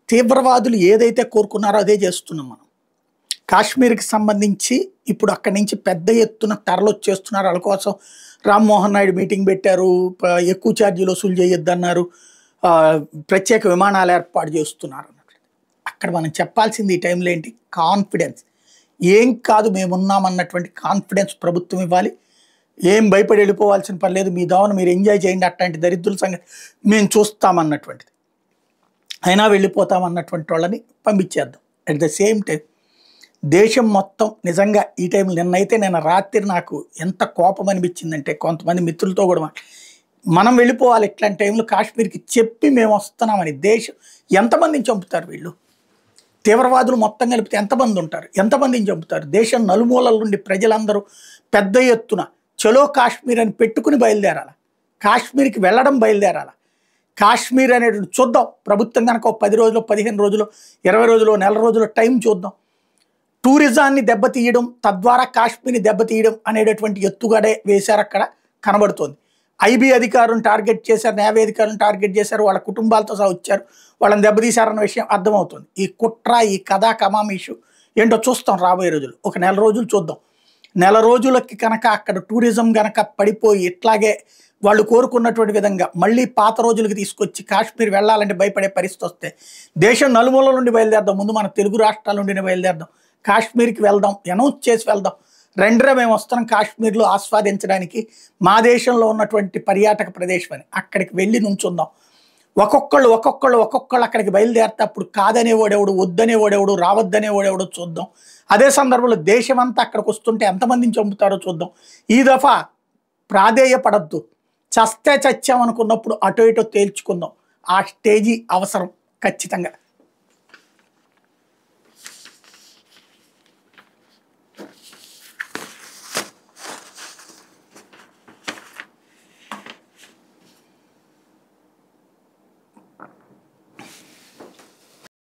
తీవ్రవాదులు ఏదైతే కోరుకున్నారో అదే చేస్తున్నాం మనం. కాశ్మీర్కి సంబంధించి ఇప్పుడు అక్కడి నుంచి పెద్ద ఎత్తున తరలొచ్చేస్తున్నారు. వాళ్ళ కోసం రామ్మోహన్ నాయుడు మీటింగ్ పెట్టారు. ఎక్కువ ఛార్జీలు వసూలు చేయొద్దన్నారు. ప్రత్యేక విమానాలు ఏర్పాటు చేస్తున్నారు అన్నట్లు. అక్కడ మనం చెప్పాల్సింది ఈ టైంలో ఏంటి? కాన్ఫిడెన్స్. ఏం కాదు మేమున్నామన్నటువంటి కాన్ఫిడెన్స్ ప్రభుత్వం ఇవ్వాలి. ఏం భయపడి వెళ్ళిపోవాల్సిన పని లేదు, మీ దావన మీరు ఎంజాయ్ చేయండి, అట్లాంటి దరిద్రుల సంగతి మేము చూస్తామన్నటువంటిది. అయినా వెళ్ళిపోతామన్నటువంటి వాళ్ళని పంపించేద్దాం. అట్ ద సేమ్ టైం దేశం మొత్తం నిజంగా ఈ టైంలో నిన్న రాత్రి నాకు ఎంత కోపం అనిపించిందంటే, కొంతమంది మిత్రులతో కూడా మనం వెళ్ళిపోవాలి ఇట్లాంటి టైంలో కాశ్మీర్కి చెప్పి మేము వస్తున్నామని. దేశం ఎంతమందిని చంపుతారు వీళ్ళు? తీవ్రవాదులు మొత్తం కలిపితే ఎంతమంది ఉంటారు? ఎంతమందిని చంపుతారు? దేశం నలుమూలల నుండి ప్రజలందరూ పెద్ద ఎత్తున చలో కాశ్మీర్ అని పెట్టుకుని బయలుదేరాల. కాశ్మీర్కి వెళ్ళడం బయలుదేరాల. కాశ్మీర్ అనేటువంటి చూద్దాం. ప్రభుత్వం కనుక 10 రోజులు, 15 రోజులు, 20 రోజులు, నెల రోజులు టైం చూద్దాం. టూరిజాన్ని దెబ్బతీయడం, తద్వారా కాశ్మీర్ని దెబ్బతీయడం అనేటటువంటి ఎత్తుగడే వేశారు. అక్కడ కనబడుతోంది. ఐబీ అధికారులను టార్గెట్ చేశారు, నేవీ అధికారులను టార్గెట్ చేశారు, వాళ్ళ కుటుంబాలతో సహా వచ్చారు, వాళ్ళని దెబ్బతీశారన్న విషయం అర్థమవుతుంది. ఈ కుట్ర, ఈ కథా కమామీషు ఏంటో చూస్తాం రాబోయే రోజులు. ఒక నెల రోజులు చూద్దాం. నెల రోజులకి కనుక అక్కడ టూరిజం కనుక పడిపోయి ఇట్లాగే వాళ్ళు కోరుకున్నటువంటి విధంగా మళ్ళీ పాత రోజులకి తీసుకొచ్చి కాశ్మీర్ వెళ్ళాలంటే భయపడే పరిస్థితి వస్తే దేశం నలుమూలల నుండి బయలుదేరదాం. ముందు మన తెలుగు రాష్ట్రాల నుండినే బయలుదేరదాం. కాశ్మీర్కి వెళ్దాం, అనౌన్స్ చేసి వెళ్దాం. రెండరే మేము వస్తున్నాం కాశ్మీర్లో ఆస్వాదించడానికి, మా దేశంలో ఉన్నటువంటి పర్యాటక ప్రదేశం అని. అక్కడికి వెళ్ళి నుంచుందాం. ఒక్కొక్కళ్ళు అక్కడికి బయలుదేరితే అప్పుడు కాదనేవాడెవడు, వద్దనేవాడెవడు, రావద్దనేవాడెవడో చూద్దాం. అదే సందర్భంలో దేశమంతా అక్కడికి వస్తుంటే ఎంతమందిని చంపుతారో చూద్దాం. ఈ దఫా ప్రాధేయపడద్దు. చస్తే చచ్చామనుకున్నప్పుడు అటో ఇటో తేల్చుకుందాం. ఆ స్టేజీ అవసరం ఖచ్చితంగా.